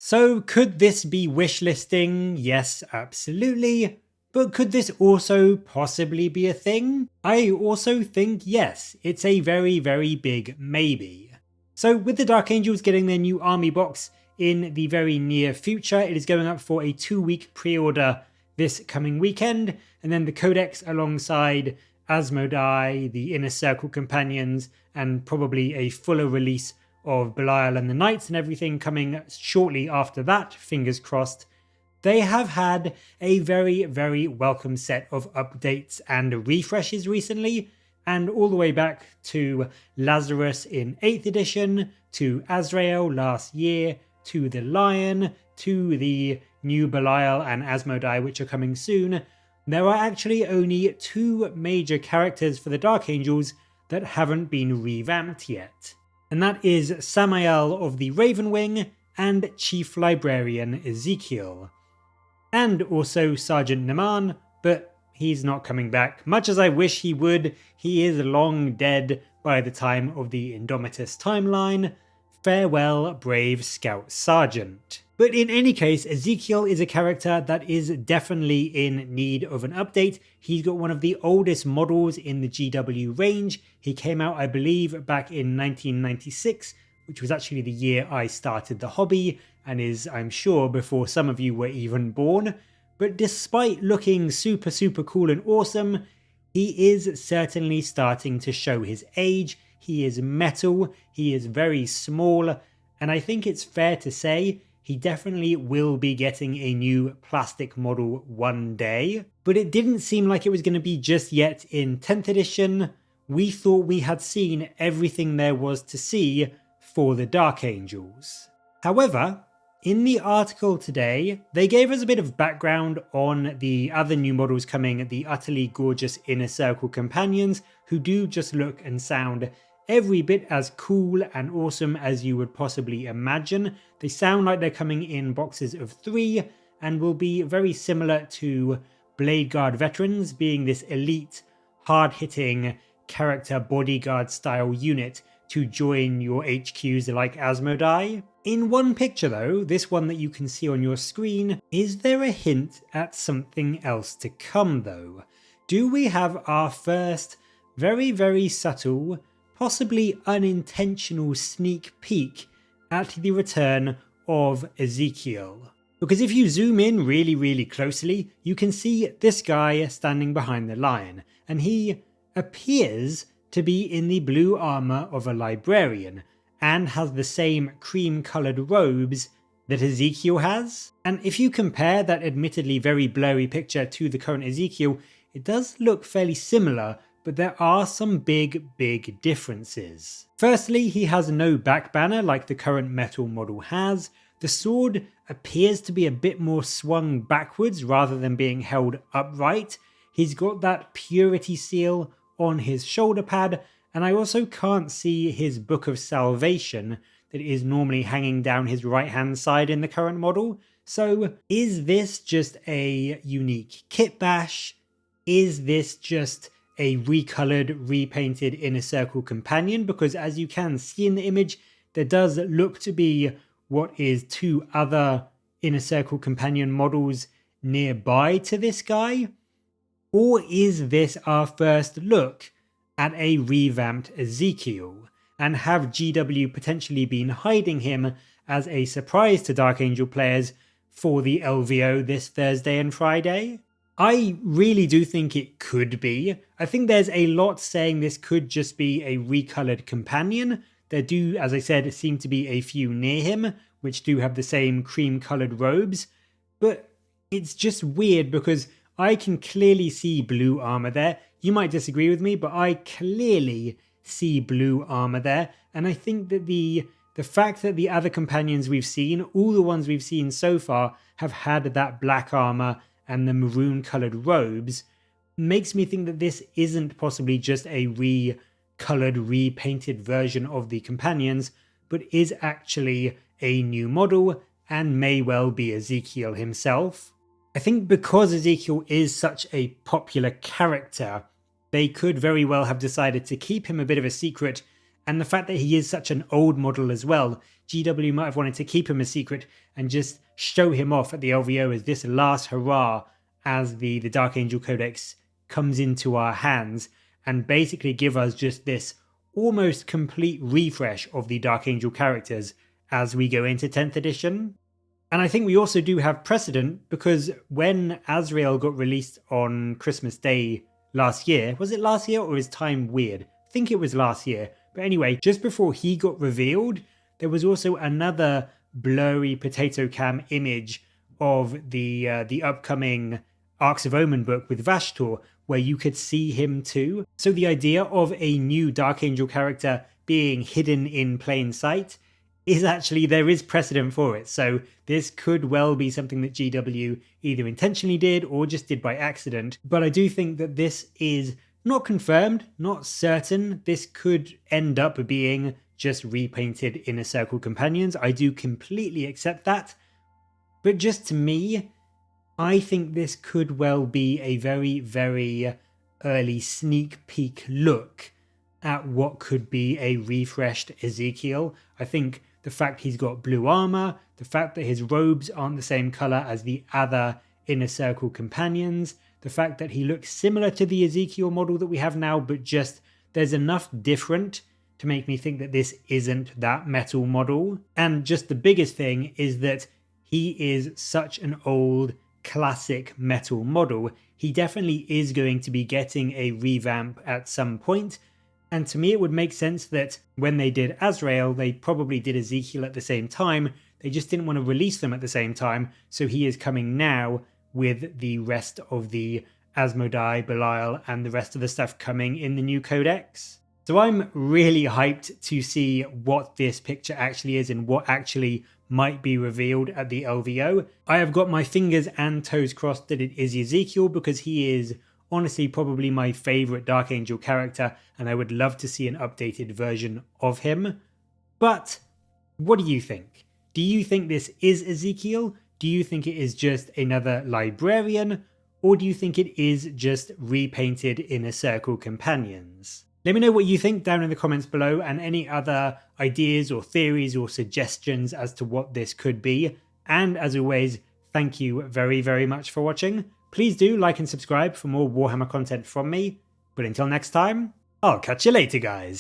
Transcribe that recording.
So could this be wishlisting? Yes, absolutely. But could this also possibly be a thing? I also think yes, it's a very, very big maybe. So with the Dark Angels getting their new army box in the very near future, it is going up for a 2-week pre-order this coming weekend, and then the Codex alongside Asmodai, the Inner Circle companions, and probably a fuller release of Belial and the Knights and everything coming shortly after that, fingers crossed. They have had a very, very welcome set of updates and refreshes recently, and all the way back to Lazarus in 8th edition, to Azrael last year, to the Lion, to the new Belial and Asmodai which are coming soon. There are actually only 2 major characters for the Dark Angels that haven't been revamped yet. And that is Samael of the Raven Wing and Chief Librarian Ezekiel. And also Sergeant Naman, but he's not coming back. Much as I wish he would, he is long dead by the time of the Indomitus timeline. Farewell, brave Scout Sergeant. But in any case, Ezekiel is a character that is definitely in need of an update. He's got one of the oldest models in the GW range. He came out, I believe, back in 1996, which was actually the year I started the hobby, and is, I'm sure, before some of you were even born. But despite looking super, super cool and awesome, he is certainly starting to show his age. He is metal, he is very small, and I think it's fair to say he definitely will be getting a new plastic model one day. But it didn't seem like it was going to be just yet in 10th edition. We thought we had seen everything there was to see for the Dark Angels. However, in the article today, they gave us a bit of background on the other new models coming, the utterly gorgeous Inner Circle companions, who do just look and sound every bit as cool and awesome as you would possibly imagine. They sound like they're coming in boxes of 3 and will be very similar to Blade Guard Veterans, being this elite, hard-hitting character bodyguard style unit to join your HQs like Asmodai. In one picture though, this one that you can see on your screen, is there a hint at something else to come though? Do we have our first very, very subtle, possibly unintentional sneak peek at the return of Ezekiel? Because if you zoom in really, really closely, you can see this guy standing behind the lion, and he appears to be in the blue armor of a librarian, and has the same cream-coloured robes that Ezekiel has. And if you compare that admittedly very blurry picture to the current Ezekiel, it does look fairly similar, but there are some big, big differences. Firstly, he has no back banner like the current metal model has. The sword appears to be a bit more swung backwards rather than being held upright. He's got that purity seal on his shoulder pad, and I also can't see his Book of Salvation that is normally hanging down his right hand side in the current model. So is this just a unique kit bash? Is this just a recolored, repainted Inner Circle companion? Because as you can see in the image, there does look to be what is 2 other Inner Circle companion models nearby to this guy. Or is this our first look at a revamped Ezekiel? And have GW potentially been hiding him as a surprise to Dark Angel players for the LVO this Thursday and Friday? I really do think it could be. I think there's a lot saying this could just be a recolored companion. There do, as I said, seem to be a few near him, which do have the same cream-coloured robes. But it's just weird because I can clearly see blue armor there. You might disagree with me, but I clearly see blue armor there. And I think that the fact that the other companions we've seen, all the ones we've seen so far, have had that black armor and the maroon-coloured robes, makes me think that this isn't possibly just a recolored, repainted version of the companions, but is actually a new model and may well be Ezekiel himself. I think because Ezekiel is such a popular character, they could very well have decided to keep him a bit of a secret And the fact that he is such an old model as well, GW might have wanted to keep him a secret and just show him off at the LVO as this last hurrah as the Dark Angel Codex comes into our hands, and basically give us just this almost complete refresh of the Dark Angel characters as we go into 10th edition. And I think we also do have precedent, because when Azrael got released on Christmas Day last year, was it last year or is time weird? I think it was last year. But anyway, just before he got revealed, there was also another blurry potato cam image of the upcoming Arcs of Omen book with Vashtor, where you could see him too. So the idea of a new Dark Angel character being hidden in plain sight is actually, there is precedent for it. So this could well be something that GW either intentionally did or just did by accident. But I do think that this is not confirmed, not certain. This could end up being just repainted Inner Circle companions. I do completely accept that. But just to me, I think this could well be a very, very early sneak peek look at what could be a refreshed Ezekiel. I think the fact he's got blue armor, the fact that his robes aren't the same color as the other Inner Circle companions, the fact that he looks similar to the Ezekiel model that we have now, but just there's enough different to make me think that this isn't that metal model. And just the biggest thing is that he is such an old classic metal model. He definitely is going to be getting a revamp at some point. And to me, it would make sense that when they did Azrael, they probably did Ezekiel at the same time. They just didn't want to release them at the same time. So he is coming now with the rest of the Asmodai, Belial, and the rest of the stuff coming in the new codex. So I'm really hyped to see what this picture actually is and what actually might be revealed at the LVO. I have got my fingers and toes crossed that it is Ezekiel, because he is honestly probably my favourite Dark Angel character, and I would love to see an updated version of him. But what do you think? Do you think this is Ezekiel? Do you think it is just another librarian? Or do you think it is just repainted Inner Circle companions? Let me know what you think down in the comments below, and any other ideas or theories or suggestions as to what this could be. And as always, thank you very, very much for watching. Please do like and subscribe for more Warhammer content from me. But until next time, I'll catch you later, guys.